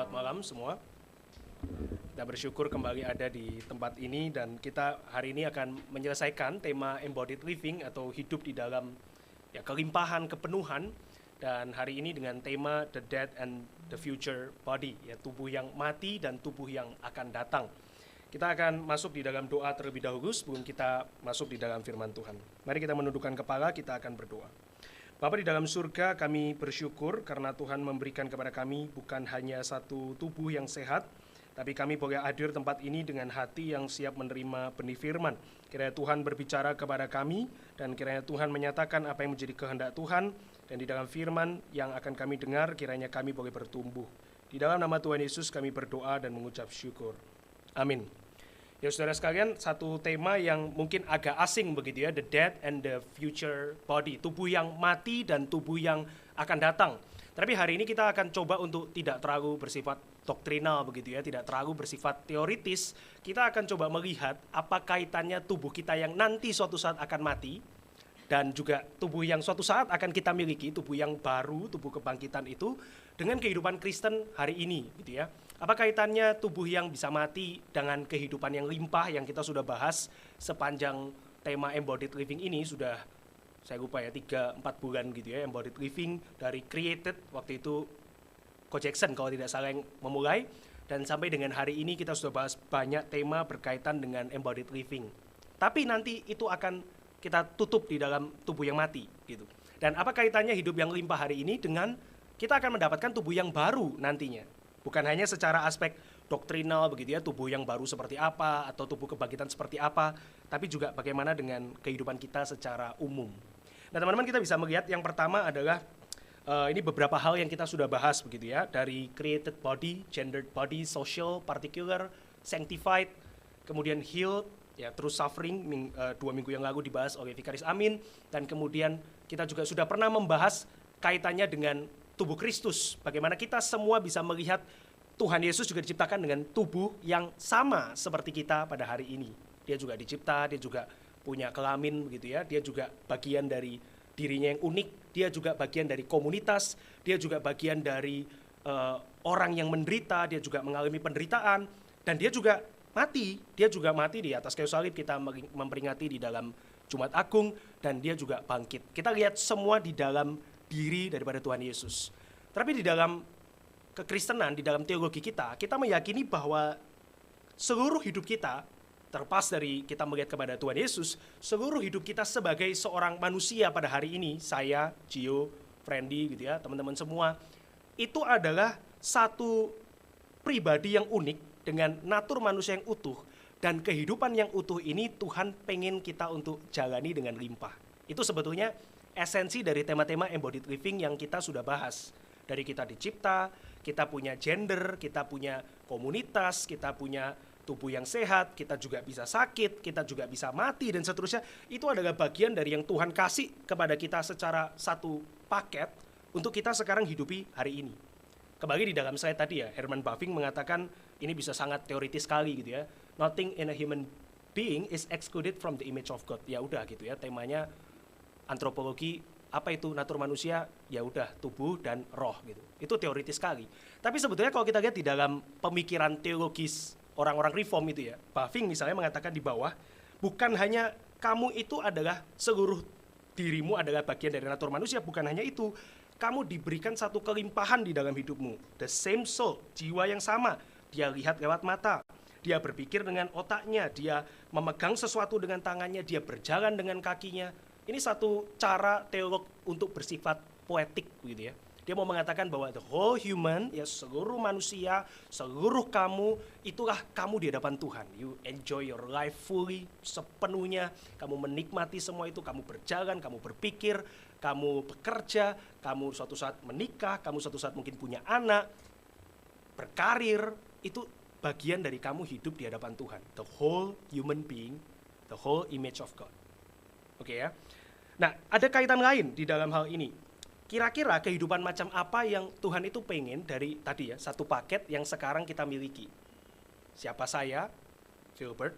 Selamat malam semua. Kita bersyukur kembali ada di tempat ini dan kita hari ini akan menyelesaikan tema embodied living atau hidup di dalam kelimpahan, kepenuhan. Dan hari ini dengan tema the dead and the future body, tubuh yang mati dan tubuh yang akan datang. Kita akan masuk di dalam doa terlebih dahulu sebelum kita masuk di dalam firman Tuhan. Mari kita menundukkan kepala, kita akan berdoa. Bapa di dalam surga, kami bersyukur karena Tuhan memberikan kepada kami bukan hanya satu tubuh yang sehat, tapi kami boleh hadir tempat ini dengan hati yang siap menerima benih firman. Kiranya Tuhan berbicara kepada kami dan kiranya Tuhan menyatakan apa yang menjadi kehendak Tuhan, dan di dalam firman yang akan kami dengar kiranya kami boleh bertumbuh. Di dalam nama Tuhan Yesus kami berdoa dan mengucap syukur. Amin. Ya saudara sekalian, satu tema yang mungkin agak asing begitu ya, the dead and the future body, tubuh yang mati dan tubuh yang akan datang. Tapi hari ini kita akan coba untuk tidak terlalu bersifat doktrinal begitu ya, tidak terlalu bersifat teoritis. Kita akan coba melihat apa kaitannya tubuh kita yang nanti suatu saat akan mati dan juga tubuh yang suatu saat akan kita miliki, tubuh yang baru, tubuh kebangkitan itu dengan kehidupan Kristen hari ini gitu ya. Apa kaitannya tubuh yang bisa mati dengan kehidupan yang limpah yang kita sudah bahas sepanjang tema embodied living ini sudah saya lupa ya 3-4 bulan gitu ya, embodied living dari created waktu itu Coach Jackson kalau tidak salah yang memulai, dan sampai dengan hari ini kita sudah bahas banyak tema berkaitan dengan embodied living. Tapi nanti itu akan kita tutup di dalam tubuh yang mati gitu. Dan apa kaitannya hidup yang limpah hari ini dengan kita akan mendapatkan tubuh yang baru nantinya. Bukan hanya secara aspek doktrinal begitu ya, tubuh yang baru seperti apa atau tubuh kebangkitan seperti apa, tapi juga bagaimana dengan kehidupan kita secara umum. Nah teman-teman, kita bisa melihat yang pertama adalah ini beberapa hal yang kita sudah bahas begitu ya, dari created body, gendered body, social, particular, sanctified, kemudian healed, ya terus suffering 2 minggu yang lalu dibahas oleh Vikaris Amin, dan kemudian kita juga sudah pernah membahas kaitannya dengan tubuh Kristus, bagaimana kita semua bisa melihat Tuhan Yesus juga diciptakan dengan tubuh yang sama seperti kita pada hari ini. Dia juga dicipta, dia juga punya kelamin begitu ya, dia juga bagian dari dirinya yang unik, dia juga bagian dari komunitas, dia juga bagian dari orang yang menderita, dia juga mengalami penderitaan, dan dia juga mati di atas kayu salib. Kita memperingati di dalam Jumat Agung, dan dia juga bangkit. Kita lihat semua di dalam diri daripada Tuhan Yesus. Tapi di dalam kekristenan, di dalam teologi kita meyakini bahwa seluruh hidup kita, terlepas dari kita melihat kepada Tuhan Yesus, seluruh hidup kita sebagai seorang manusia pada hari ini, saya, Gio, Friendly gitu ya, teman-teman semua, itu adalah satu pribadi yang unik dengan natur manusia yang utuh, dan kehidupan yang utuh ini Tuhan pengen kita untuk jalani dengan limpah. Itu sebetulnya esensi dari tema-tema embodied living yang kita sudah bahas. Dari kita dicipta, kita punya gender, kita punya komunitas, kita punya tubuh yang sehat, kita juga bisa sakit, kita juga bisa mati, dan seterusnya. Itu adalah bagian dari yang Tuhan kasih kepada kita secara satu paket untuk kita sekarang hidupi hari ini. Kembali di dalam slide tadi ya, Herman Bavinck mengatakan ini bisa sangat teoritis sekali gitu ya. Nothing in a human being is excluded from the image of God. Ya udah gitu ya, temanya antropologi, apa itu natur manusia? Ya udah, tubuh dan roh gitu. Itu teoritis sekali. Tapi sebetulnya kalau kita lihat di dalam pemikiran teologis orang-orang reform itu ya, Bavinck misalnya mengatakan di bawah, bukan hanya kamu itu adalah seluruh dirimu adalah bagian dari natur manusia, bukan hanya itu. Kamu diberikan satu kelimpahan di dalam hidupmu. The same soul, jiwa yang sama. Dia lihat lewat mata, dia berpikir dengan otaknya, dia memegang sesuatu dengan tangannya, dia berjalan dengan kakinya. Ini satu cara teolog untuk bersifat poetik gitu ya. Dia mau mengatakan bahwa the whole human, ya seluruh manusia, seluruh kamu, itulah kamu di hadapan Tuhan. You enjoy your life fully, sepenuhnya. Kamu menikmati semua itu, kamu berjalan, kamu berpikir, kamu bekerja, kamu suatu saat menikah, kamu suatu saat mungkin punya anak, berkarir, itu bagian dari kamu hidup di hadapan Tuhan. The whole human being, the whole image of God. Oke ya. Nah, ada kaitan lain di dalam hal ini. Kira-kira kehidupan macam apa yang Tuhan itu pengen dari tadi ya, satu paket yang sekarang kita miliki. Siapa saya? Philbert,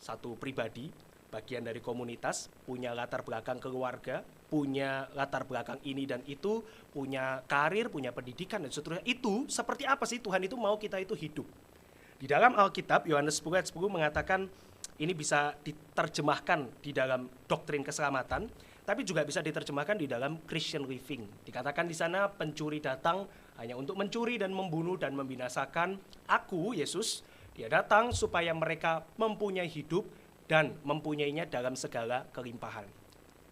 satu pribadi, bagian dari komunitas, punya latar belakang keluarga, punya latar belakang ini dan itu, punya karir, punya pendidikan dan seterusnya. Itu seperti apa sih Tuhan itu mau kita itu hidup? Di dalam Alkitab, Yohanes 10 ayat 10 mengatakan, ini bisa diterjemahkan di dalam doktrin keselamatan, tapi juga bisa diterjemahkan di dalam Christian living. Dikatakan di sana, pencuri datang hanya untuk mencuri dan membunuh dan membinasakan. Aku, Yesus, dia datang supaya mereka mempunyai hidup dan mempunyainya dalam segala kelimpahan.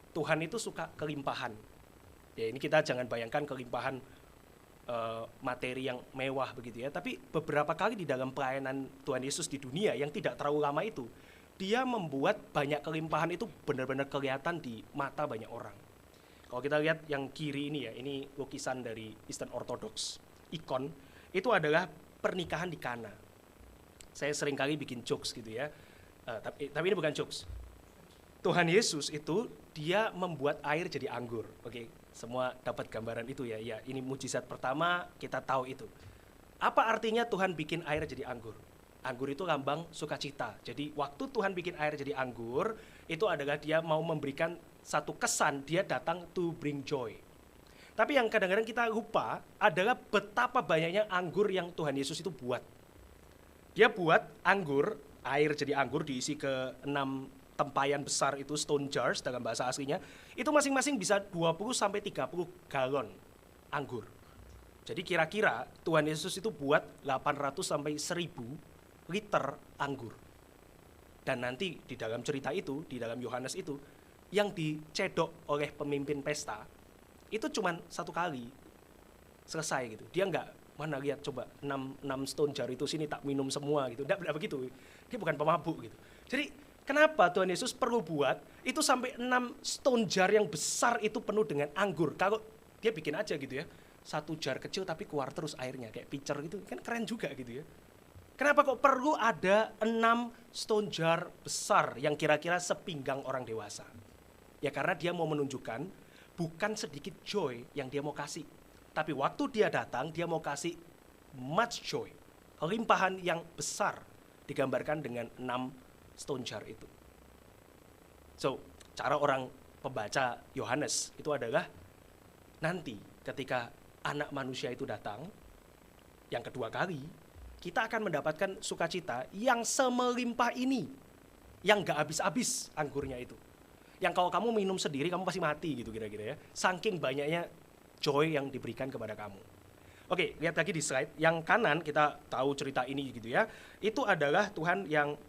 Tuhan itu suka kelimpahan. Ya, ini kita jangan bayangkan kelimpahan materi yang mewah begitu ya. Tapi beberapa kali di dalam pelayanan Tuhan Yesus di dunia yang tidak terlalu lama itu, dia membuat banyak kelimpahan itu benar-benar kelihatan di mata banyak orang. Kalau kita lihat yang kiri ini ya, ini lukisan dari Eastern Orthodox, ikon, itu adalah pernikahan di Kana. Saya sering kali bikin jokes gitu ya, tapi ini bukan jokes. Tuhan Yesus itu dia membuat air jadi anggur. Oke, semua dapat gambaran itu ya. Ya, ini mujizat pertama, kita tahu itu. Apa artinya Tuhan bikin air jadi anggur? Anggur itu lambang sukacita. Jadi waktu Tuhan bikin air jadi anggur, itu adalah dia mau memberikan satu kesan, dia datang to bring joy. Tapi yang kadang-kadang kita lupa adalah betapa banyaknya anggur yang Tuhan Yesus itu buat. Dia buat anggur, air jadi anggur diisi ke 6 tempayan besar itu, stone jars dalam bahasa aslinya, itu masing-masing bisa 20-30 galon anggur. Jadi kira-kira Tuhan Yesus itu buat 800-1000 liter anggur. Dan nanti di dalam cerita itu, di dalam Yohanes itu, yang dicedok oleh pemimpin pesta, itu cuma 1 kali selesai gitu. Dia nggak, mana lihat coba 6 stone jar itu sini tak minum semua gitu. Nggak begitu, dia bukan pemabuk gitu. Jadi kenapa Tuhan Yesus perlu buat itu sampai 6 stone jar yang besar itu penuh dengan anggur? Kalau dia bikin aja gitu ya, 1 jar kecil tapi keluar terus airnya kayak pitcher gitu, kan keren juga gitu ya. Kenapa kok perlu ada 6 stone jar besar yang kira-kira sepinggang orang dewasa? Ya karena dia mau menunjukkan bukan sedikit joy yang dia mau kasih, tapi waktu dia datang dia mau kasih much joy, kelimpahan yang besar, digambarkan dengan 6 stone jar itu. So, cara orang pembaca Yohanes itu adalah nanti ketika anak manusia itu datang yang kedua kali, kita akan mendapatkan sukacita yang semelimpah ini, yang gak habis-habis anggurnya itu. Yang kalau kamu minum sendiri kamu pasti mati gitu kira-kira ya. Saking banyaknya joy yang diberikan kepada kamu. Oke, lihat lagi di slide. Yang kanan kita tahu cerita ini gitu ya. Itu adalah Tuhan yang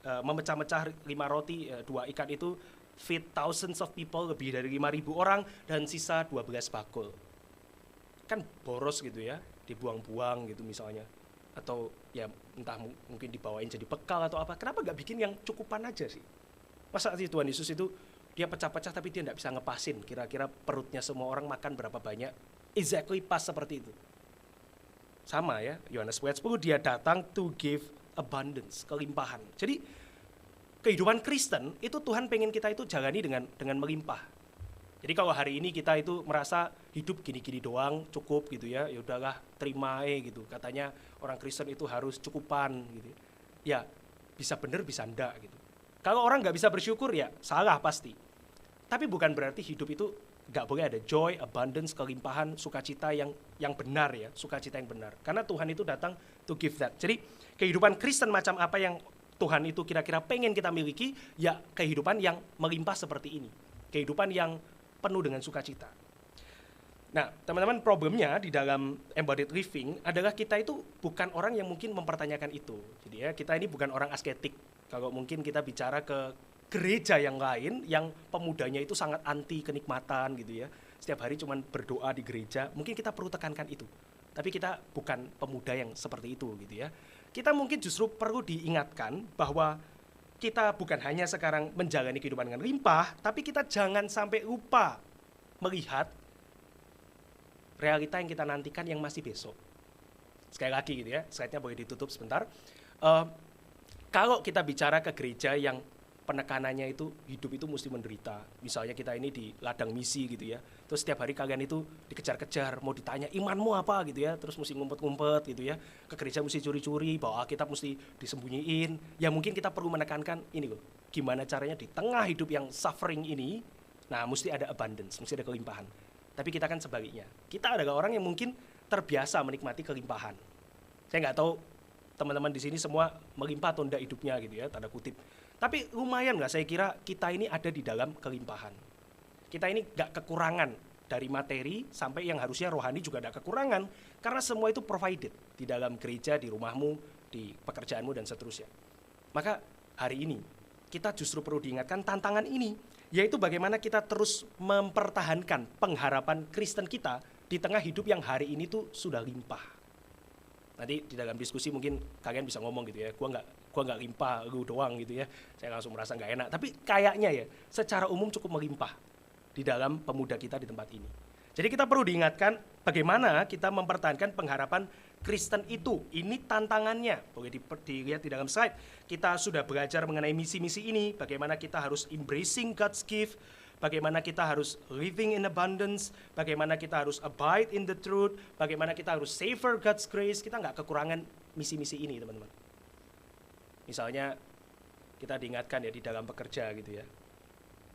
memecah-mecah 5 roti, 2 ikan itu feed thousands of people, lebih dari 5.000 orang, dan sisa 12 bakul. Kan boros gitu ya, dibuang-buang gitu misalnya. Atau ya entah mungkin dibawain jadi bekal atau apa. Kenapa nggak bikin yang cukupan aja sih? Masa sih Tuhan Yesus itu dia pecah-pecah tapi dia nggak bisa ngepasin kira-kira perutnya semua orang makan berapa banyak. Exactly pas seperti itu. Sama ya, Yohanes 10 dia datang to give abundance, kelimpahan. Jadi kehidupan Kristen itu Tuhan pengen kita itu jalani dengan melimpah. Jadi kalau hari ini kita itu merasa hidup gini-gini doang cukup gitu ya, ya udahlah terima gitu. Katanya orang Kristen itu harus cukupan gitu. Ya bisa bener bisa enggak gitu. Kalau orang nggak bisa bersyukur ya salah pasti. Tapi bukan berarti hidup itu nggak boleh ada joy, abundance, kelimpahan, sukacita yang benar ya, sukacita yang benar. Karena Tuhan itu datang to give that. Jadi kehidupan Kristen macam apa yang Tuhan itu kira-kira pengen kita miliki, ya kehidupan yang melimpah seperti ini. Kehidupan yang penuh dengan sukacita. Nah, teman-teman, problemnya di dalam embodied living adalah kita itu bukan orang yang mungkin mempertanyakan itu. Jadi ya, kita ini bukan orang asketik. Kalau mungkin kita bicara ke gereja yang lain, yang pemudanya itu sangat anti kenikmatan gitu ya. Setiap hari cuma berdoa di gereja, mungkin kita perlu tekankan itu. Tapi kita bukan pemuda yang seperti itu gitu ya. Kita mungkin justru perlu diingatkan bahwa kita bukan hanya sekarang menjalani kehidupan dengan limpah, tapi kita jangan sampai lupa melihat realita yang kita nantikan yang masih besok. Sekali lagi gitu ya, slide-nya boleh ditutup sebentar. Kalau kita bicara ke gereja yang penekanannya itu hidup itu mesti menderita. Misalnya kita ini di ladang misi gitu ya. Terus setiap hari kalian itu dikejar-kejar, mau ditanya imanmu apa gitu ya. Terus mesti ngumpet-ngumpet gitu ya. Ke gereja mesti curi-curi, bawa Alkitab mesti disembunyiin. Ya mungkin kita perlu menekankan ini loh. Gimana caranya di tengah hidup yang suffering ini, Nah, mesti ada abundance, mesti ada kelimpahan. Tapi kita kan sebaliknya. Kita adalah orang yang mungkin terbiasa menikmati kelimpahan. Saya nggak tahu teman-teman di sini semua melimpah atau enggak hidupnya gitu ya, tanda kutip. Tapi lumayan nggak saya kira kita ini ada di dalam kelimpahan. Kita ini nggak kekurangan dari materi sampai yang harusnya rohani juga ada kekurangan. Karena semua itu provided di dalam gereja, di rumahmu, di pekerjaanmu dan seterusnya. Maka hari ini kita justru perlu diingatkan tantangan ini, yaitu bagaimana kita terus mempertahankan pengharapan Kristen kita di tengah hidup yang hari ini tuh sudah limpah. Nanti di dalam diskusi mungkin kalian bisa ngomong gitu ya, gua nggak limpah, lu doang gitu ya. Saya langsung merasa nggak enak. Tapi kayaknya ya, secara umum cukup melimpah di dalam pemuda kita di tempat ini. Jadi kita perlu diingatkan bagaimana kita mempertahankan pengharapan Kristen itu. Ini tantangannya. Boleh dilihat di dalam slide. Kita sudah belajar mengenai misi-misi ini, bagaimana kita harus embracing God's gift, bagaimana kita harus living in abundance, bagaimana kita harus abide in the truth, bagaimana kita harus savor God's grace. Kita nggak kekurangan misi-misi ini, teman-teman. Misalnya kita diingatkan ya di dalam bekerja gitu ya.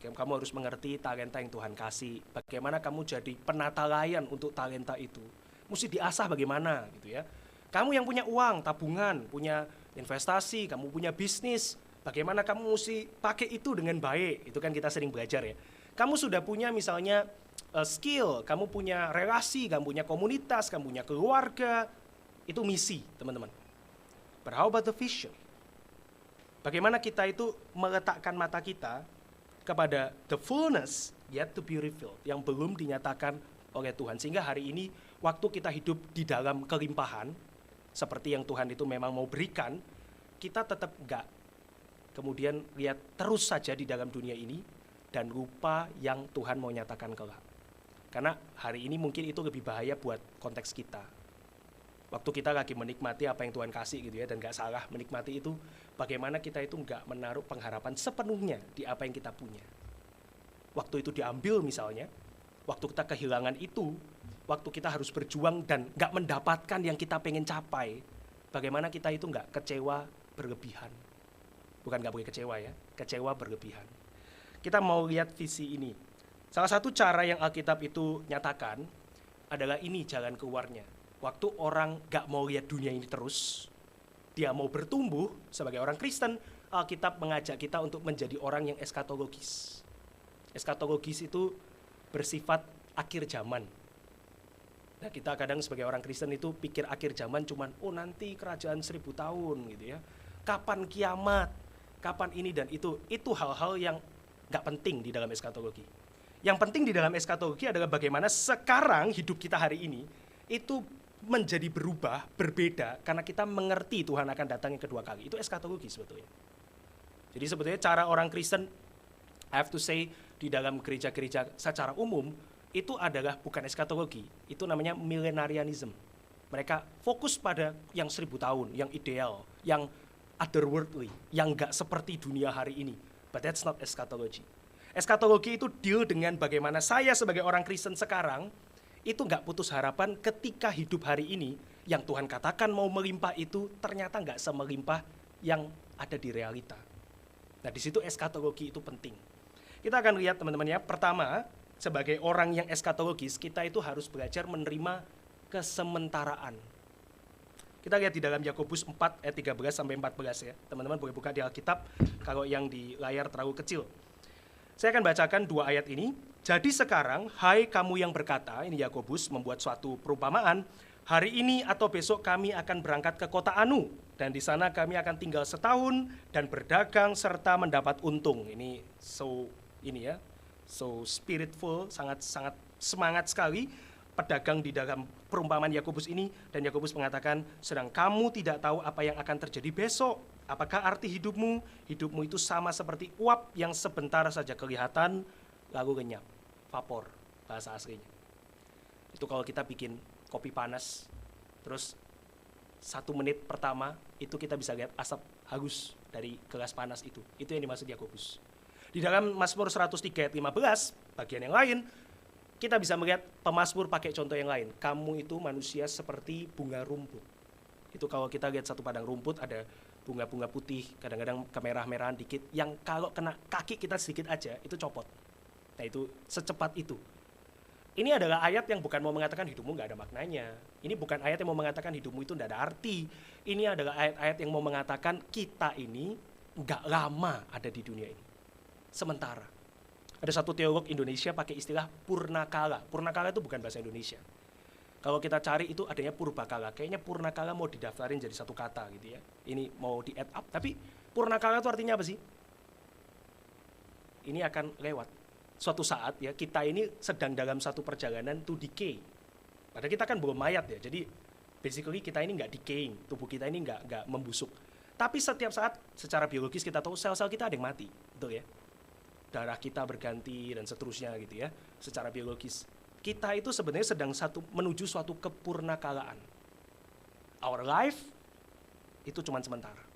Kamu harus mengerti talenta yang Tuhan kasih. Bagaimana kamu jadi penata layan untuk talenta itu. Mesti diasah bagaimana gitu ya. Kamu yang punya uang, tabungan, punya investasi, kamu punya bisnis. Bagaimana kamu mesti pakai itu dengan baik. Itu kan kita sering belajar ya. Kamu sudah punya misalnya skill, kamu punya relasi, kamu punya komunitas, kamu punya keluarga. Itu misi, teman-teman. But how about the vision? Bagaimana kita itu meletakkan mata kita kepada the fullness yet to be revealed, yang belum dinyatakan oleh Tuhan. Sehingga hari ini waktu kita hidup di dalam kelimpahan seperti yang Tuhan itu memang mau berikan, kita tetap enggak kemudian lihat terus saja di dalam dunia ini dan lupa yang Tuhan mau nyatakan kelak. Karena hari ini mungkin itu lebih bahaya buat konteks kita. Waktu kita lagi menikmati apa yang Tuhan kasih gitu ya, dan gak salah menikmati itu, bagaimana kita itu gak menaruh pengharapan sepenuhnya di apa yang kita punya. Waktu itu diambil misalnya, waktu kita kehilangan itu, waktu kita harus berjuang dan gak mendapatkan yang kita pengen capai, bagaimana kita itu gak kecewa berlebihan. Bukan gak boleh kecewa ya, kecewa berlebihan. Kita mau lihat visi ini. Salah satu cara yang Alkitab itu nyatakan adalah ini jalan keluarnya. Waktu orang gak mau lihat dunia ini terus, dia mau bertumbuh sebagai orang Kristen, Alkitab mengajak kita untuk menjadi orang yang eskatologis. Eskatologis itu bersifat akhir zaman. Nah, kita kadang sebagai orang Kristen itu pikir akhir zaman cuman, oh nanti kerajaan 1000 tahun gitu ya. Kapan kiamat, kapan ini dan itu. Itu hal-hal yang gak penting di dalam eskatologi. Yang penting di dalam eskatologi adalah bagaimana sekarang hidup kita hari ini itu menjadi berubah, berbeda, karena kita mengerti Tuhan akan datang yang kedua kali. Itu eskatologi sebetulnya. Jadi sebetulnya cara orang Kristen, I have to say, di dalam gereja-gereja secara umum, itu adalah bukan eskatologi, itu namanya millenarianism. Mereka fokus pada yang 1000 tahun, yang ideal, yang otherworldly, yang gak seperti dunia hari ini. But that's not eschatology. Eskatologi itu deal dengan bagaimana saya sebagai orang Kristen sekarang, itu nggak putus harapan ketika hidup hari ini yang Tuhan katakan mau melimpah itu ternyata nggak semelimpah yang ada di realita. Nah di situ eskatologi itu penting. Kita akan lihat teman-teman ya. Pertama, sebagai orang yang eskatologis, kita itu harus belajar menerima kesementaraan. Kita lihat di dalam Yakobus 4 ayat 13 sampai 14 ya. Teman-teman boleh buka di Alkitab kalau yang di layar terlalu kecil. Saya akan bacakan 2 ayat ini. Jadi sekarang, hai kamu yang berkata, ini Yakobus membuat suatu perumpamaan, hari ini atau besok kami akan berangkat ke kota Anu, dan di sana kami akan tinggal setahun dan berdagang serta mendapat untung. Ini so spiritful, sangat semangat sekali pedagang di dalam perumpamaan Yakobus ini. Dan Yakobus mengatakan, sedang kamu tidak tahu apa yang akan terjadi besok. Apakah arti hidupmu? Hidupmu itu sama seperti uap yang sebentar saja kelihatan, lalu lenyap, vapor, bahasa aslinya. Itu kalau kita bikin kopi panas, terus 1 menit pertama, itu kita bisa lihat asap hangus dari gelas panas itu. Itu yang dimaksud Yakobus. Di dalam Mazmur 103 ayat 15, bagian yang lain, kita bisa melihat pemazmur pakai contoh yang lain. Kamu itu manusia seperti bunga rumput. Itu kalau kita lihat satu padang rumput, ada bunga-bunga putih, kadang-kadang kemerah-merahan dikit, yang kalau kena kaki kita sedikit aja, itu copot. Nah itu secepat itu. Ini adalah ayat yang bukan mau mengatakan hidupmu nggak ada maknanya. Ini bukan ayat yang mau mengatakan hidupmu itu nggak ada arti. Ini adalah ayat-ayat yang mau mengatakan kita ini nggak lama ada di dunia ini. Sementara. Ada satu teolog Indonesia pakai istilah purnakala. Purnakala itu bukan bahasa Indonesia. Kalau kita cari itu adanya purbakala. Kayaknya purnakala mau didaftarin jadi satu kata gitu ya. Ini mau di add up. Tapi purnakala itu artinya apa sih? Ini akan lewat. Suatu saat ya kita ini sedang dalam satu perjalanan to decay. Padahal kita kan belum mayat ya. Jadi basically kita ini nggak decaying. Tubuh kita ini nggak membusuk. Tapi setiap saat secara biologis kita tahu sel-sel kita ada yang mati. Betul ya? Darah kita berganti dan seterusnya gitu ya, secara biologis. Kita itu sebenarnya sedang menuju suatu kepurnakalaan. Our life itu cuma sementara.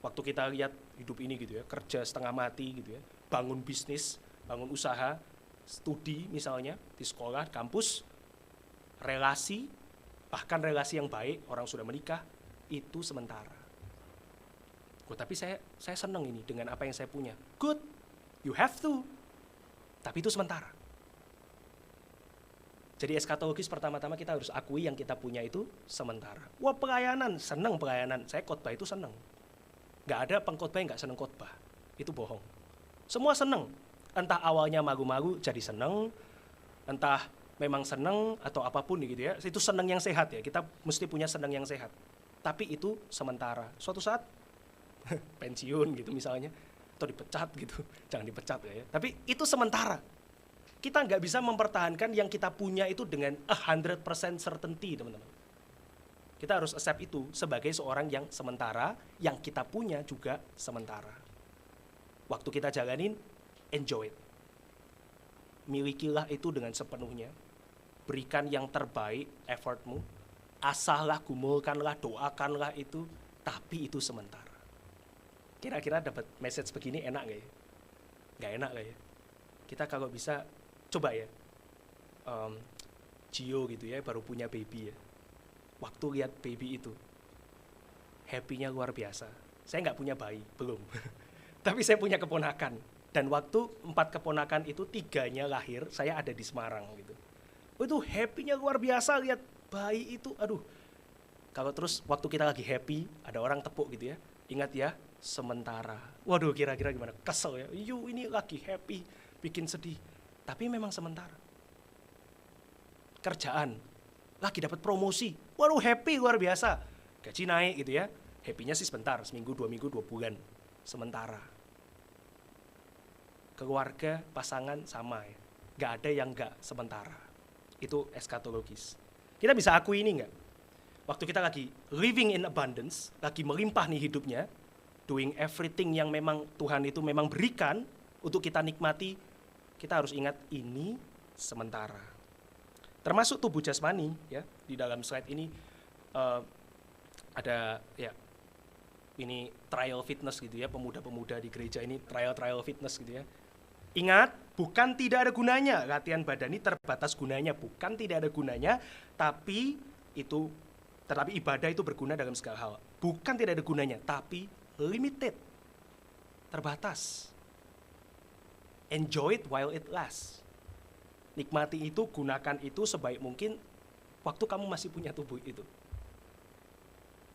Waktu kita lihat hidup ini gitu ya, kerja setengah mati gitu ya, bangun bisnis, bangun usaha, studi misalnya di sekolah, kampus, relasi, bahkan relasi yang baik, orang sudah menikah, itu sementara. Tapi saya senang ini dengan apa yang saya punya. Good, you have to. Tapi itu sementara. Jadi eskatologis pertama-tama kita harus akui yang kita punya itu sementara. Wah pelayanan, senang pelayanan. Saya khotbah itu senang. Gak ada pengkhotbah yang gak senang khotbah. Itu bohong. Semua senang. Entah awalnya malu-malu jadi senang. Entah memang senang atau apapun gitu ya. Itu senang yang sehat ya. Kita mesti punya senang yang sehat. Tapi itu sementara. Suatu saat pensiun gitu misalnya, atau dipecat gitu, jangan dipecat ya. Tapi itu sementara. Kita nggak bisa mempertahankan yang kita punya itu dengan 100% certainty, teman-teman. Kita harus accept itu sebagai seorang yang sementara, yang kita punya juga sementara. Waktu kita jalanin, enjoy it. Milikilah itu dengan sepenuhnya. Berikan yang terbaik effortmu. Asahlah, gumulkanlah, doakanlah itu, tapi itu sementara. Kira-kira dapat message begini enak nggak ya? Nggak enak lah ya. Kita kalau bisa coba ya, Gio gitu ya, baru punya baby ya. Waktu lihat baby itu, happy-nya luar biasa. Saya nggak punya bayi, belum. Tapi saya punya keponakan. Dan waktu 4 keponakan itu 3-nya lahir, saya ada di Semarang gitu. Itu happy-nya luar biasa lihat bayi itu, aduh. Kalau terus waktu kita lagi happy, ada orang tepuk gitu ya. Ingat ya, sementara. Waduh, kira-kira gimana? Kesel ya. You ini lagi happy, bikin sedih. Tapi memang sementara. Kerjaan, lagi dapat promosi. Waduh, happy luar biasa. Gaji naik gitu ya. Happy-nya sih sebentar, seminggu, 2 minggu, 2 bulan. Sementara. Keluarga, pasangan sama ya. Gak ada yang gak sementara. Itu eskatologis. Kita bisa akui ini nggak? Waktu kita lagi living in abundance, lagi melimpah nih hidupnya, doing everything yang memang Tuhan itu memang berikan untuk kita nikmati, kita harus ingat ini sementara. Termasuk tubuh jasmani ya, di dalam slide ini ada ya ini trial fitness gitu ya, pemuda-pemuda di gereja ini trial fitness gitu ya. Ingat, bukan tidak ada gunanya, latihan badani terbatas gunanya, bukan tidak ada gunanya, tapi ibadah itu berguna dalam segala hal. Bukan tidak ada gunanya, tapi limited, terbatas. Enjoy it while it lasts. Nikmati itu, gunakan itu sebaik mungkin waktu kamu masih punya tubuh itu.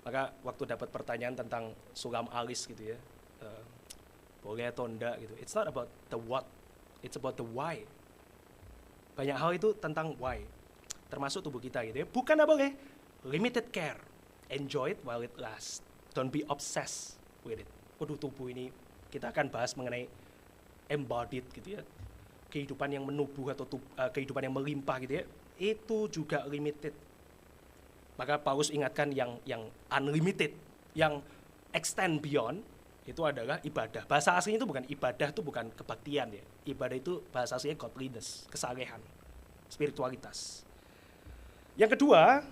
Maka waktu dapat pertanyaan tentang sulam alis gitu ya, boleh atau enggak gitu. It's not about the what, it's about the why. Banyak hal itu tentang why. Termasuk tubuh kita gitu ya. Bukan apa boleh. Limited care. Enjoy it while it lasts. Don't be obsessed with it. Waduh, tubuh ini kita akan bahas mengenai embodied gitu ya. Kehidupan yang menubuh atau kehidupan yang melimpah gitu ya. Itu juga limited. Maka Paulus ingatkan yang unlimited, yang extend beyond, itu adalah ibadah. Bahasa aslinya itu bukan ibadah, itu bukan kebaktian ya. Ibadah itu bahasa aslinya godliness, kesalehan, spiritualitas. Yang kedua,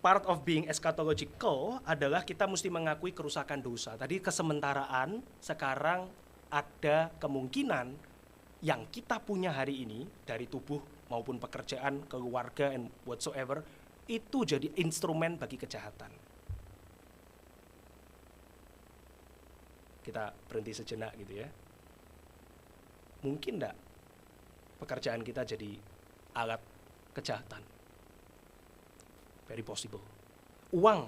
part of being eschatological adalah kita mesti mengakui kerusakan dosa. Tadi kesementaraan, sekarang ada kemungkinan yang kita punya hari ini dari tubuh maupun pekerjaan, keluarga, and whatsoever, itu jadi instrumen bagi kejahatan. Kita berhenti sejenak gitu ya. Mungkin enggak pekerjaan kita jadi alat kejahatan. Very possible. Uang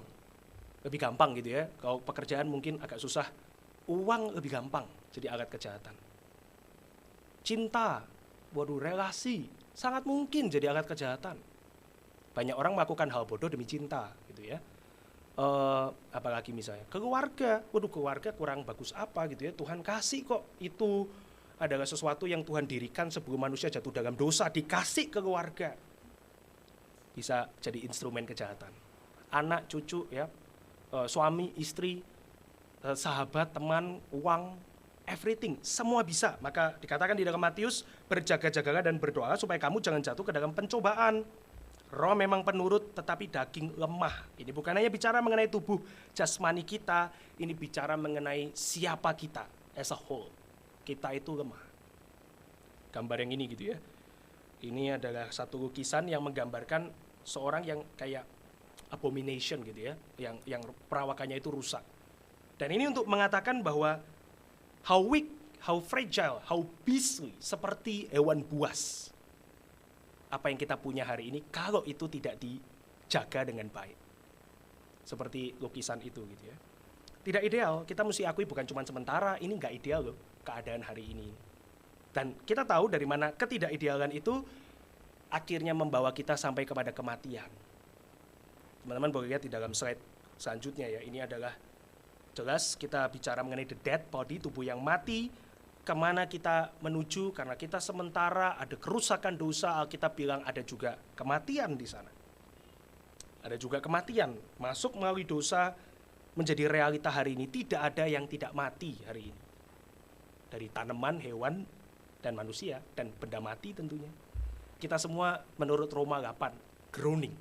lebih gampang gitu ya. Kalau pekerjaan mungkin agak susah, uang lebih gampang jadi alat kejahatan. Cinta, relasi, sangat mungkin jadi alat kejahatan. Banyak orang melakukan hal bodoh demi cinta gitu ya. Apalagi misalnya keluarga, keluarga kurang bagus apa gitu ya, Tuhan kasih kok, itu adalah sesuatu yang Tuhan dirikan sebelum manusia jatuh dalam dosa, dikasih keluarga, bisa jadi instrumen kejahatan. Anak, cucu ya, suami, istri, sahabat, teman, uang, everything, semua bisa. Maka dikatakan di dalam Matius, berjaga-jagalah dan berdoa supaya kamu jangan jatuh ke dalam pencobaan. Roh memang penurut, tetapi daging lemah. Ini bukan hanya bicara mengenai tubuh jasmani kita, ini bicara mengenai siapa kita as a whole. Kita itu lemah. Gambar yang ini gitu ya. Ini adalah satu lukisan yang menggambarkan seorang yang kayak abomination gitu ya, yang perawakannya itu rusak. Dan ini untuk mengatakan bahwa how weak, how fragile, how beastly, seperti hewan buas. Apa yang kita punya hari ini kalau itu tidak dijaga dengan baik. Seperti lukisan itu gitu ya. Tidak ideal, kita mesti akui bukan cuma sementara, ini nggak ideal loh keadaan hari ini. Dan kita tahu dari mana ketidakidealan itu akhirnya membawa kita sampai kepada kematian. Teman-teman boleh lihat di dalam slide selanjutnya ya, ini adalah jelas kita bicara mengenai the dead body, tubuh yang mati. Kemana kita menuju, karena kita sementara ada kerusakan dosa, Alkitab bilang ada juga kematian di sana. Ada juga kematian, masuk melalui dosa menjadi realita hari ini. Tidak ada yang tidak mati hari ini. Dari tanaman, hewan, dan manusia, dan benda mati tentunya. Kita semua menurut Roma 8, groaning.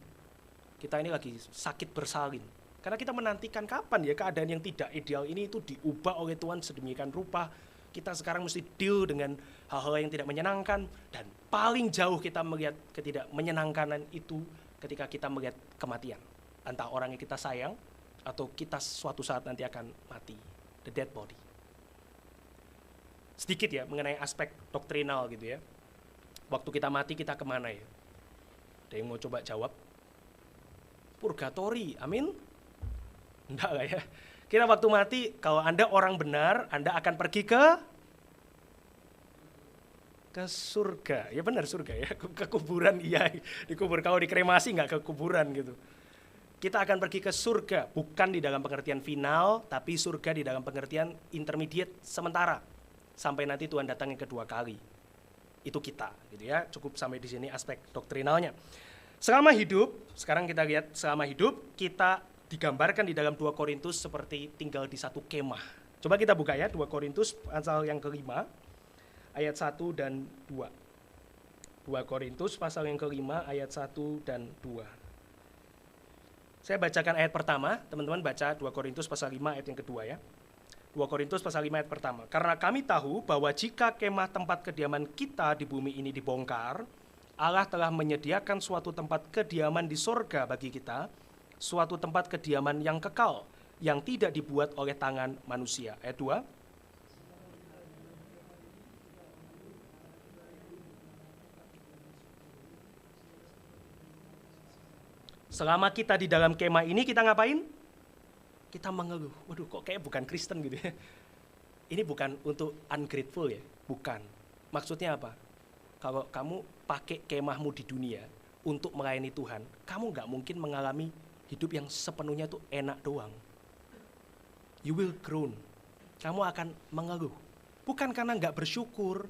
Kita ini lagi sakit bersalin. Karena kita menantikan kapan ya keadaan yang tidak ideal ini itu diubah oleh Tuhan sedemikian rupa. Kita sekarang mesti deal dengan hal-hal yang tidak menyenangkan, dan paling jauh kita melihat ketidakmenyenangkanan itu ketika kita melihat kematian. Entah orang yang kita sayang atau kita suatu saat nanti akan mati, the dead body. Sedikit ya mengenai aspek doktrinal gitu ya. Waktu kita mati kita kemana ya? Ada yang mau coba jawab? Purgatori, amin? Enggak lah ya. Kita waktu mati, kalau Anda orang benar, Anda akan pergi ke surga. Ya benar surga ya, ke kuburan iya, dikubur. Kalau dikremasi nggak ke kuburan gitu. Kita akan pergi ke surga, bukan di dalam pengertian final, tapi surga di dalam pengertian intermediate sementara. Sampai nanti Tuhan datang yang kedua kali. Itu kita, gitu ya. Cukup sampai di sini aspek doktrinalnya. Selama hidup, sekarang kita lihat selama hidup, kita digambarkan di dalam 2 Korintus seperti tinggal di satu kemah. Coba kita buka ya, 2 Korintus pasal yang ke-5, ayat 1 dan 2. 2 Korintus pasal yang ke-5, ayat 1 dan 2. Saya bacakan ayat pertama, teman-teman baca 2 Korintus pasal 5 ayat yang kedua ya. 2 Korintus pasal 5 ayat pertama. Karena kami tahu bahwa jika kemah tempat kediaman kita di bumi ini dibongkar, Allah telah menyediakan suatu tempat kediaman di sorga bagi kita, suatu tempat kediaman yang kekal, yang tidak dibuat oleh tangan manusia. Ayat 2. Selama kita di dalam kemah ini, kita ngapain? Kita mengeluh. Waduh, kok kayak bukan Kristen gitu ya. Ini bukan untuk ungrateful ya, bukan. Maksudnya apa? Kalau kamu pakai kemahmu di dunia untuk melayani Tuhan, kamu nggak mungkin mengalami hidup yang sepenuhnya tuh enak doang. You will groan. Kamu akan mengeluh. Bukan karena nggak bersyukur.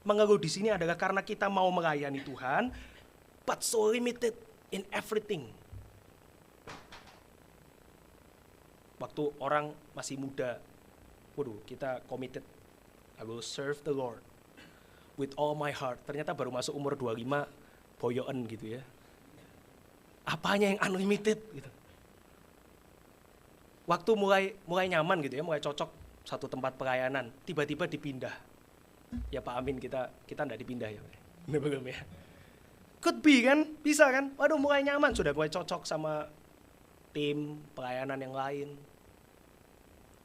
Mengeluh di sini adalah karena kita mau melayani Tuhan, but so limited in everything. Waktu orang masih muda, waduh, kita committed, I will serve the Lord with all my heart. Ternyata baru masuk umur 25, boyoen gitu ya. Apanya yang unlimited gitu. Waktu mulai nyaman gitu ya, mulai cocok satu tempat pelayanan, tiba-tiba dipindah. Ya Pak Amin, kita enggak dipindah ya. Belum ya. Could be kan, bisa kan. Waduh mulai nyaman, sudah mulai cocok sama tim pelayanan yang lain.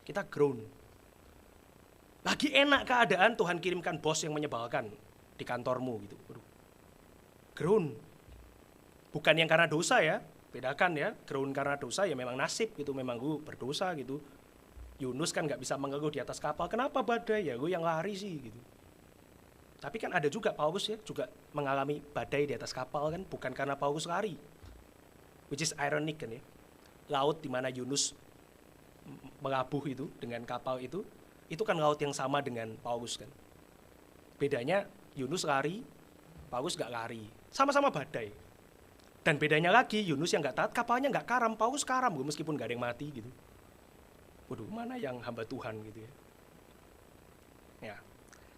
Kita grown. Lagi enak keadaan, Tuhan kirimkan bos yang menyebalkan. di kantormu gitu. Waduh. Ground. Bukan yang karena dosa ya, bedakan ya. Ground karena dosa ya memang nasib gitu, memang gue berdosa gitu. Yunus kan nggak bisa mengeluh di atas kapal, kenapa badai ya, gue yang lari sih gitu. Tapi kan ada juga Paulus ya, juga mengalami badai di atas kapal kan, bukan karena Paulus lari. Which is ironic kan ya. Laut di mana Yunus melabuh itu dengan kapal itu kan laut yang sama dengan Paulus kan. Bedanya Yunus lari, Paulus nggak lari. Sama-sama badai. Dan bedanya lagi, Yunus yang nggak taat, kapalnya nggak karam, Paulus karam meskipun nggak ada yang mati gitu. Waduh, mana yang hamba Tuhan gitu ya. Ya,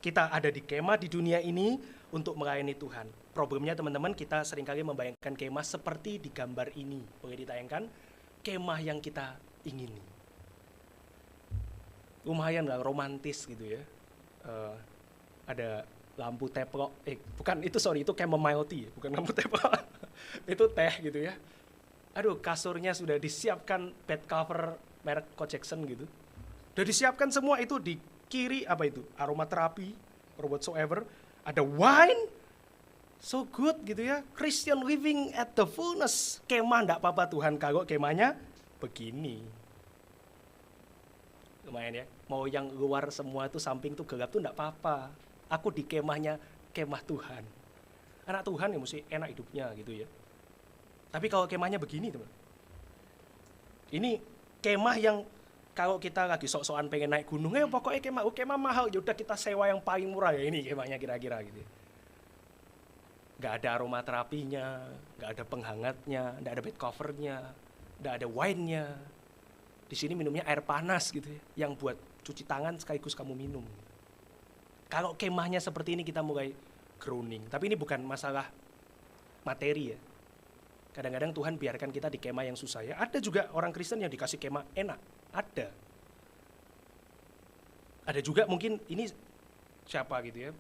kita ada di kemah di dunia ini untuk melayani Tuhan. Problemnya teman-teman, kita seringkali membayangkan kemah seperti di gambar ini. Boleh ditayangkan? Kemah yang kita ingini. Lumayan lah, romantis gitu ya. Ada lampu teplok, bukan itu, sorry, itu chamomile tea, bukan lampu teplok. Itu teh gitu ya. Aduh, kasurnya sudah disiapkan, bed cover merek Coach Jackson gitu. Udah disiapkan semua itu, di kiri apa itu? Aromaterapi or whatsoever. Ada wine. So good gitu ya. Christian living at the fullness. Kemah enggak apa-apa Tuhan kalau kemahnya begini. Lumayan ya. Mau yang luar semua tuh samping tuh gelap tuh enggak apa-apa. Aku di kemahnya, kemah Tuhan. Anak Tuhan ya mesti enak hidupnya gitu ya. Tapi kalau kemahnya begini teman. Ini kemah yang kalau kita lagi sok-sokan pengen naik gunung, pokoknya kemah mahal, ya udah kita sewa yang paling murah ya, ini kemahnya kira-kira gitu. Nggak ada aromaterapinya, nggak ada penghangatnya, nggak ada bed covernya, nggak ada wine-nya. Di sini minumnya air panas gitu ya, yang buat cuci tangan sekaligus kamu minum. Kalau kemahnya seperti ini kita mulai groaning, tapi ini bukan masalah materi ya. Kadang-kadang Tuhan biarkan kita di kemah yang susah ya. Ada juga orang Kristen yang dikasih kemah enak. Ada. Ada juga mungkin ini siapa gitu ya.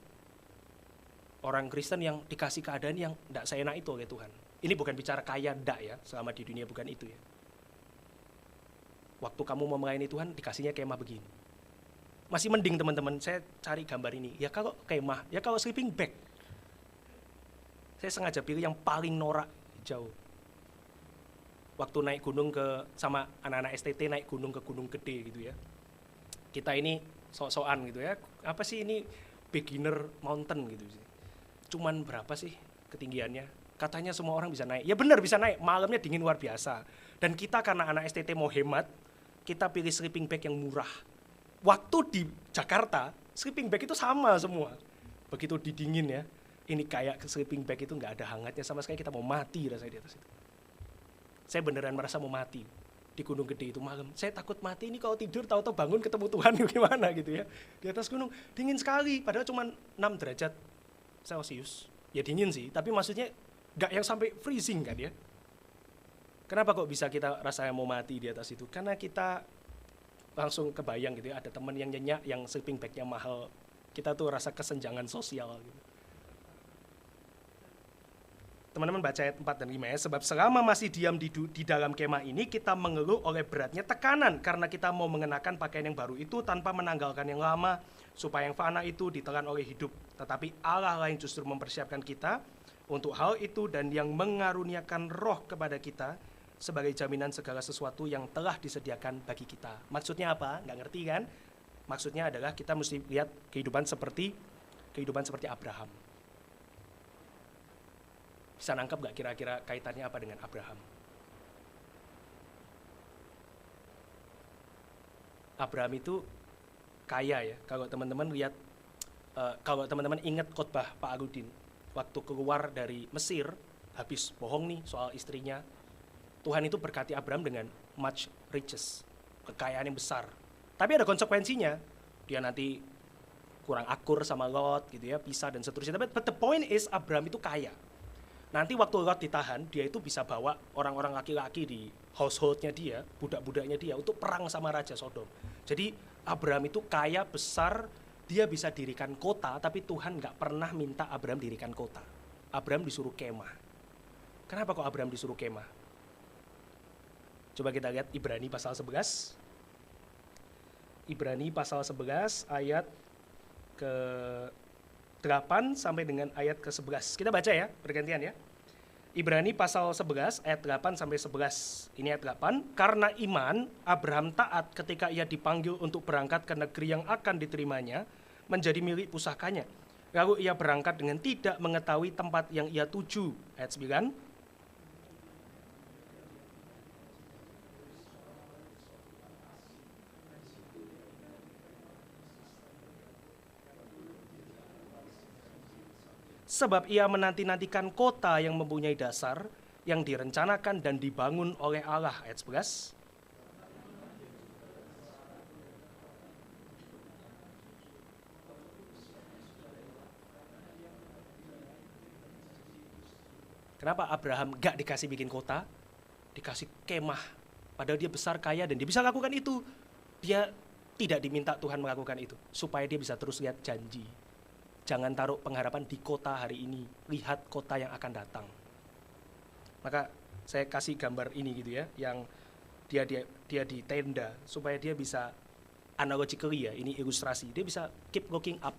Orang Kristen yang dikasih keadaan yang tidak seenak itu oleh Tuhan. Ini bukan bicara kaya ndak ya. Selama di dunia bukan itu ya. Waktu kamu mau melayani Tuhan dikasihnya kemah begini. Masih mending teman-teman, saya cari gambar ini. Ya kalau kemah, ya kalau sleeping bag. Saya sengaja pilih yang paling norak jauh. Waktu naik gunung sama anak-anak STT naik gunung ke Gunung Gede gitu ya. Kita ini sok-sokan gitu ya. Apa sih ini beginner mountain gitu sih. Cuman berapa sih ketinggiannya? Katanya semua orang bisa naik. Ya benar bisa naik, malamnya dingin luar biasa. Dan kita karena anak STT mau hemat, kita pilih sleeping bag yang murah. Waktu di Jakarta, sleeping bag itu sama semua. Begitu didingin ya, ini kayak sleeping bag itu nggak ada hangatnya sama sekali, kita mau mati rasanya di atas itu. Saya beneran merasa mau mati di Gunung Gede itu malam. Saya takut mati ini kalau tidur tahu-tahu bangun ketemu Tuhan gimana gitu ya. Di atas gunung dingin sekali, padahal cuma 6 derajat Celcius. Ya dingin sih, tapi maksudnya nggak yang sampai freezing kan ya. Kenapa kok bisa kita rasanya mau mati di atas itu? Karena kita langsung kebayang gitu ya, ada teman yang nyenyak yang sleeping bag-nya mahal. Kita tuh rasa kesenjangan sosial gitu. Teman-teman baca ayat 4 dan 5 ya. Sebab selama masih diam di dalam kemah ini, kita mengeluh oleh beratnya tekanan. Karena kita mau mengenakan pakaian yang baru itu tanpa menanggalkan yang lama. Supaya yang fana itu ditelan oleh hidup. Tetapi Allah lain justru mempersiapkan kita untuk hal itu dan yang mengaruniakan roh kepada kita sebagai jaminan segala sesuatu yang telah disediakan bagi kita. Maksudnya apa? Nggak ngerti kan? Maksudnya adalah kita mesti lihat kehidupan seperti Abraham. Bisa nangkep nggak kira-kira kaitannya apa dengan Abraham? Abraham itu kaya ya. Kalau teman-teman lihat, kalau teman-teman ingat khotbah Pak Agudin, waktu keluar dari Mesir, habis bohong nih soal istrinya, Tuhan itu berkati Abraham dengan much riches, kekayaan yang besar. Tapi ada konsekuensinya, dia nanti kurang akur sama Lot gitu ya, pisah dan seterusnya. But the point is Abraham itu kaya. Nanti waktu Lot ditahan, dia itu bisa bawa orang-orang laki-laki di household-nya dia, budak-budaknya dia untuk perang sama Raja Sodom. Jadi Abraham itu kaya, besar, dia bisa dirikan kota, tapi Tuhan nggak pernah minta Abraham dirikan kota. Abraham disuruh kemah. Kenapa kok Abraham disuruh kemah? Coba kita lihat Ibrani pasal 11. Ibrani pasal 11 ayat ke 8 sampai dengan ayat ke-11. Kita baca ya, bergantian ya. Ibrani pasal 11 ayat 8 sampai 11. Ini ayat 8. Karena iman, Abraham taat ketika ia dipanggil untuk berangkat ke negeri yang akan diterimanya, menjadi milik pusakanya. Lalu ia berangkat dengan tidak mengetahui tempat yang ia tuju. Ayat 9. Sebab ia menanti-nantikan kota yang mempunyai dasar, yang direncanakan dan dibangun oleh Allah. Ayat 11. Kenapa Abraham gak dikasih bikin kota? Dikasih kemah. Padahal dia besar, kaya, dan dia bisa lakukan itu. Dia tidak diminta Tuhan melakukan itu, supaya dia bisa terus lihat janji. Jangan taruh pengharapan di kota hari ini, lihat kota yang akan datang. Maka saya kasih gambar ini gitu ya, yang dia di tenda, supaya dia bisa analogically ya, ini ilustrasi, dia bisa keep looking up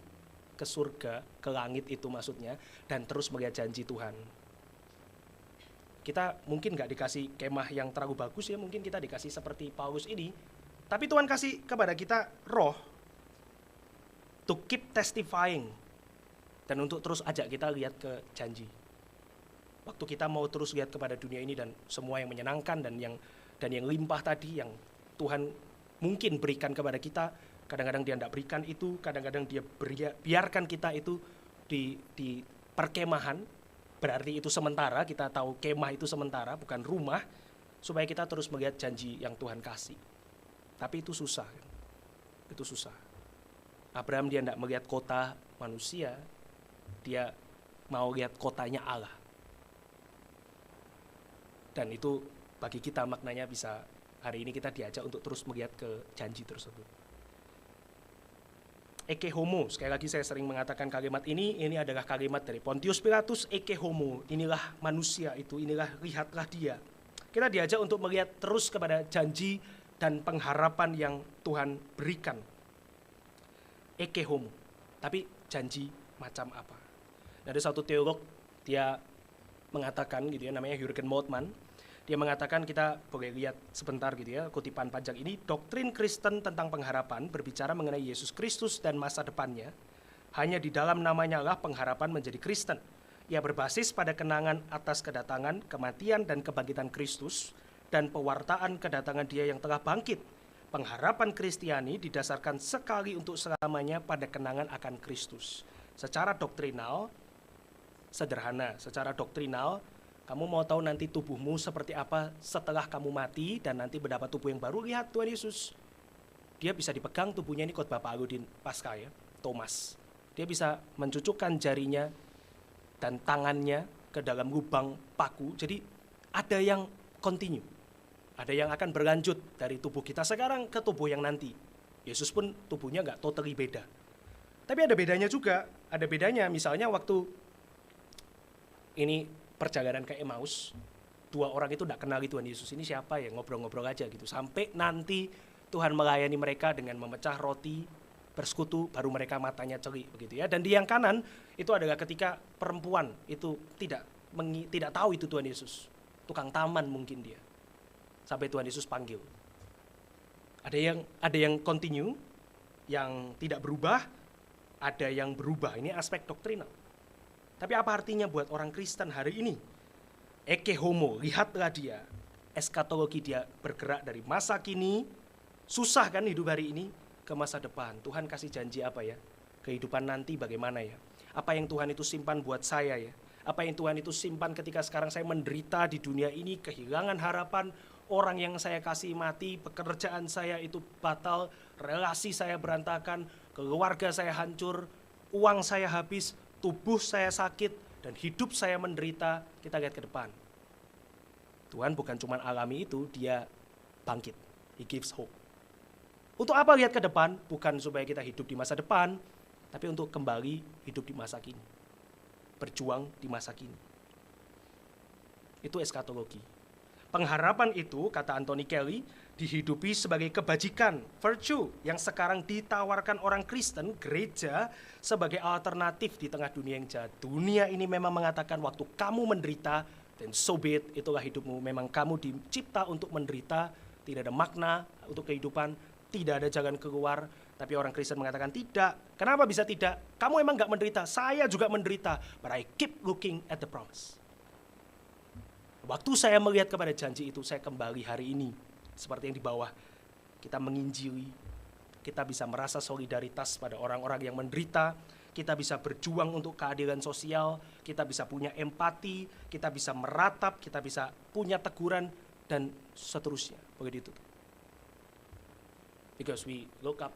ke surga, ke langit itu maksudnya, dan terus melihat janji Tuhan. Kita mungkin nggak dikasih kemah yang terlalu bagus ya, mungkin kita dikasih seperti Paulus ini, tapi Tuhan kasih kepada kita roh to keep testifying, dan untuk terus ajak kita lihat ke janji. Waktu kita mau terus lihat kepada dunia ini dan semua yang menyenangkan dan yang limpah tadi, yang Tuhan mungkin berikan kepada kita, kadang-kadang dia tidak berikan itu, kadang-kadang dia biarkan kita itu di perkemahan, berarti itu sementara, kita tahu kemah itu sementara, bukan rumah, supaya kita terus melihat janji yang Tuhan kasih. Tapi itu susah. Itu susah. Abraham dia tidak melihat kota manusia, dia mau lihat kotanya Allah. Dan itu bagi kita maknanya bisa hari ini kita diajak untuk terus melihat ke janji tersebut. Ecce homo, sekali lagi saya sering mengatakan kalimat ini adalah kalimat dari Pontius Pilatus, ecce homo, inilah manusia itu, lihatlah dia. Kita diajak untuk melihat terus kepada janji dan pengharapan yang Tuhan berikan. Ecce homo, tapi janji macam apa? Ada satu teolog, dia mengatakan gitu ya, namanya Jürgen Moltmann. Dia mengatakan, kita boleh lihat sebentar gitu ya, kutipan panjang ini, doktrin Kristen tentang pengharapan berbicara mengenai Yesus Kristus dan masa depannya. Hanya di dalam namanya lah pengharapan menjadi Kristen. Ia berbasis pada kenangan atas kedatangan, kematian, dan kebangkitan Kristus, dan pewartaan kedatangan Dia yang telah bangkit. Pengharapan Kristiani didasarkan sekali untuk selamanya pada kenangan akan Kristus. Secara doktrinal, sederhana, secara doktrinal, kamu mau tahu nanti tubuhmu seperti apa setelah kamu mati dan nanti mendapat tubuh yang baru, lihat Tuhan Yesus. Dia bisa dipegang tubuhnya, ini khotbah Pak Agustin Pasca ya, Thomas. Dia bisa mencucukkan jarinya dan tangannya ke dalam lubang paku. Jadi ada yang continue, ada yang akan berlanjut dari tubuh kita sekarang ke tubuh yang nanti. Yesus pun tubuhnya nggak totally beda. Tapi ada bedanya juga, ada bedanya misalnya waktu ini perjalanan ke Emmaus, dua orang itu tidak kenali Tuhan Yesus, ini siapa ya, ngobrol-ngobrol aja gitu, sampai nanti Tuhan melayani mereka dengan memecah roti, bersekutu, baru mereka matanya celik begitu ya. Dan di yang kanan itu adalah ketika perempuan itu tidak tahu itu Tuhan Yesus, tukang taman mungkin dia, sampai Tuhan Yesus panggil. Ada yang continue, yang tidak berubah, ada yang berubah. Ini aspek doktrinal. Tapi apa artinya buat orang Kristen hari ini? Ecce homo, lihatlah dia. Eskatologi, dia bergerak dari masa kini, susah kan hidup hari ini, ke masa depan. Tuhan kasih janji apa ya? Kehidupan nanti bagaimana ya? Apa yang Tuhan itu simpan buat saya ya? Apa yang Tuhan itu simpan ketika sekarang saya menderita di dunia ini, kehilangan harapan, orang yang saya kasih mati, pekerjaan saya itu batal, relasi saya berantakan, keluarga saya hancur, uang saya habis, tubuh saya sakit, dan hidup saya menderita. Kita lihat ke depan. Tuhan bukan cuma alami itu, dia bangkit. He gives hope. Untuk apa lihat ke depan? Bukan supaya kita hidup di masa depan, tapi untuk kembali hidup di masa kini. Berjuang di masa kini. Itu eskatologi. Pengharapan itu, kata Anthony Kelly, dihidupi sebagai kebajikan, virtue, yang sekarang ditawarkan orang Kristen, gereja, sebagai alternatif di tengah dunia yang jahat. Dunia ini memang mengatakan waktu kamu menderita, then so be it, itulah hidupmu. Memang kamu dicipta untuk menderita, tidak ada makna untuk kehidupan, tidak ada jalan keluar. Tapi orang Kristen mengatakan tidak. Kenapa bisa tidak? Kamu emang gak menderita, saya juga menderita, but I keep looking at the promise. Waktu saya melihat kepada janji itu, saya kembali hari ini. Seperti yang di bawah, kita menginjili, kita bisa merasa solidaritas pada orang-orang yang menderita, kita bisa berjuang untuk keadilan sosial, kita bisa punya empati, kita bisa meratap, kita bisa punya teguran, dan seterusnya. Begitu. Because we look up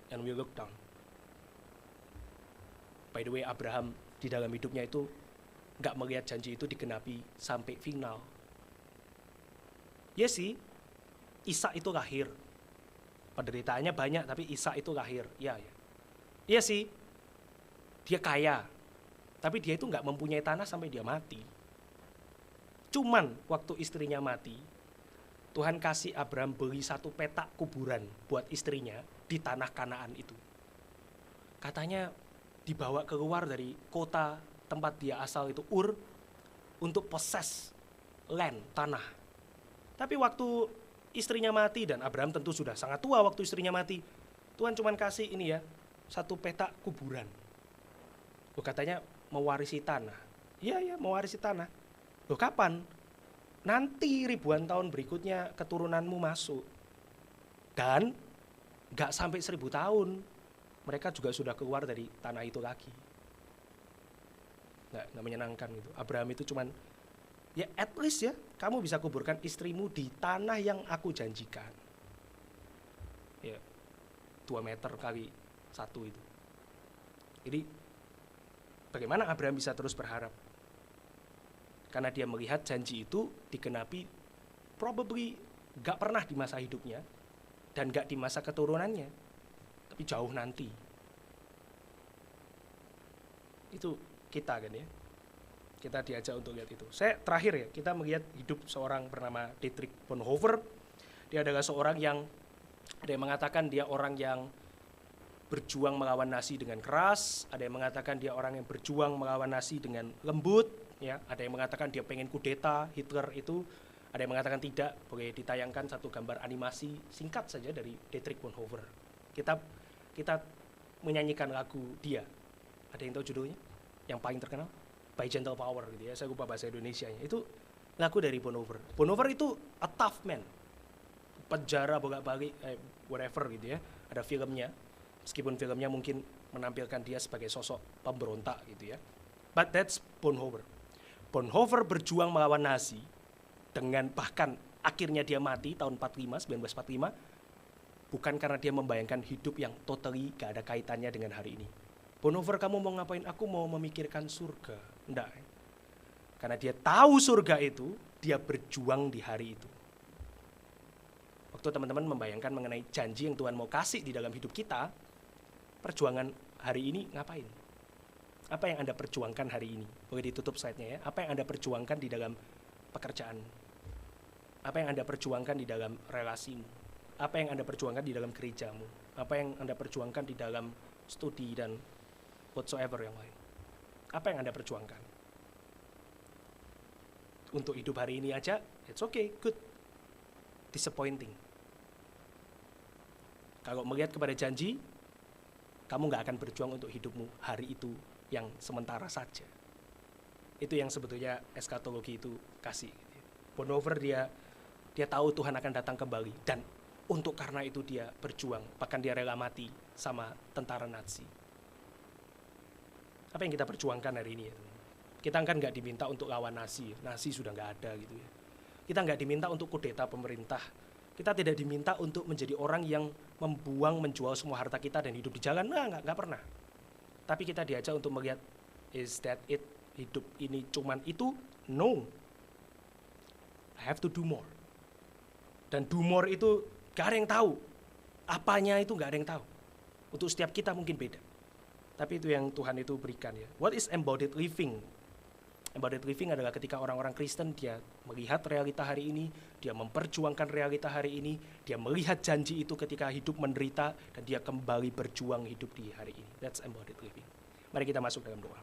and we look down. By the way, Abraham di dalam hidupnya itu nggak melihat janji itu digenapi sampai final. Ya sih, Ishak itu lahir. Penderitaannya banyak, tapi Ishak itu lahir. Ya. Iya sih, dia kaya. Tapi dia itu nggak mempunyai tanah sampai dia mati. Cuman waktu istrinya mati, Tuhan kasih Abraham beli satu petak kuburan buat istrinya di tanah Kanaan itu. Katanya dibawa keluar dari kota tempat dia asal itu, Ur, untuk possess land, tanah. Tapi waktu istrinya mati, dan Abraham tentu sudah sangat tua waktu istrinya mati, Tuhan cuma kasih ini ya, satu petak kuburan. Loh, katanya mewarisi tanah. Iya, mewarisi tanah. Loh, kapan? Nanti ribuan tahun berikutnya keturunanmu masuk. Dan gak sampai 1000 tahun, mereka juga sudah keluar dari tanah itu lagi. Nggak menyenangkan gitu. Abraham itu cuman, ya at least ya, kamu bisa kuburkan istrimu di tanah yang aku janjikan. Ya, 2 meter kali 1 itu. Jadi, bagaimana Abraham bisa terus berharap? Karena dia melihat janji itu digenapi probably gak pernah di masa hidupnya, dan gak di masa keturunannya, tapi jauh nanti. Itu kita kan ya, kita diajak untuk lihat itu. Saya terakhir ya, kita melihat hidup seorang bernama Dietrich Bonhoeffer. Dia adalah seorang yang, ada yang mengatakan dia orang yang berjuang melawan Nazi dengan keras, ada yang mengatakan dia orang yang berjuang melawan Nazi dengan lembut, ya, ada yang mengatakan dia pengen kudeta Hitler itu, ada yang mengatakan tidak. Boleh ditayangkan satu gambar animasi singkat saja dari Dietrich Bonhoeffer. Kita menyanyikan lagu dia. Ada yang tahu judulnya? Yang paling terkenal, By Gentle Power gitu ya, saya lupa bahasa Indonesianya. Itu lagu dari Bonhoeffer. Bonhoeffer itu a tough man, penjara bolak-balik, whatever gitu ya. Ada filmnya, meskipun filmnya mungkin menampilkan dia sebagai sosok pemberontak gitu ya. But that's Bonhoeffer. Bonhoeffer berjuang melawan Nazi dengan bahkan akhirnya dia mati tahun 1945, bukan karena dia membayangkan hidup yang totally gak ada kaitannya dengan hari ini. Bonhoeffer, kamu mau ngapain? Aku mau memikirkan surga. Enggak. Karena dia tahu surga itu, dia berjuang di hari itu. Waktu teman-teman membayangkan mengenai janji yang Tuhan mau kasih di dalam hidup kita, perjuangan hari ini ngapain? Apa yang Anda perjuangkan hari ini? Boleh ditutup slide-nya ya. Apa yang Anda perjuangkan di dalam pekerjaan? Apa yang Anda perjuangkan di dalam relasimu? Apa yang Anda perjuangkan di dalam gerejamu? Apa yang Anda perjuangkan di dalam studi dan whatsoever yang lain? Apa yang Anda perjuangkan? Untuk hidup hari ini aja, it's okay, good. Disappointing. Kalau melihat kepada janji, kamu gak akan berjuang untuk hidupmu hari itu yang sementara saja. Itu yang sebetulnya eskatologi itu kasih. Bonhoeffer dia tahu Tuhan akan datang kembali, dan untuk karena itu dia berjuang, bahkan dia rela mati sama tentara Nazi. Apa yang kita perjuangkan hari ini ya? Kita kan nggak diminta untuk lawan Nazi, Nazi sudah nggak ada gitu ya. Kita nggak diminta untuk kudeta pemerintah. Kita tidak diminta untuk menjadi orang yang menjual semua harta kita dan hidup di jalan. Nggak pernah. Tapi kita diajak untuk melihat, is that it? Hidup ini cuman itu? No. I have to do more. Dan do more itu gak ada yang tahu. Apanya itu gak ada yang tahu. Untuk setiap kita mungkin beda. Tapi itu yang Tuhan itu berikan ya. What is embodied living? Embodied living adalah ketika orang-orang Kristen dia melihat realita hari ini, dia memperjuangkan realita hari ini, dia melihat janji itu ketika hidup menderita, dan dia kembali berjuang hidup di hari ini. That's embodied living. Mari kita masuk dalam doa.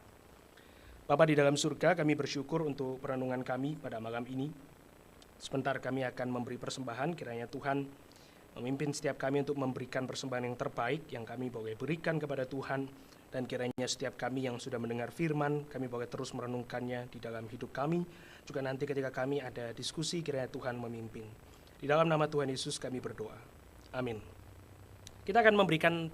Bapa di dalam surga, kami bersyukur untuk perenungan kami pada malam ini. Sebentar kami akan memberi persembahan, kiranya Tuhan memimpin setiap kami untuk memberikan persembahan yang terbaik yang kami boleh berikan kepada Tuhan. Dan kiranya setiap kami yang sudah mendengar firman, kami boleh terus merenungkannya di dalam hidup kami. Juga nanti ketika kami ada diskusi, kiranya Tuhan memimpin. Di dalam nama Tuhan Yesus kami berdoa. Amin. Kita akan memberikan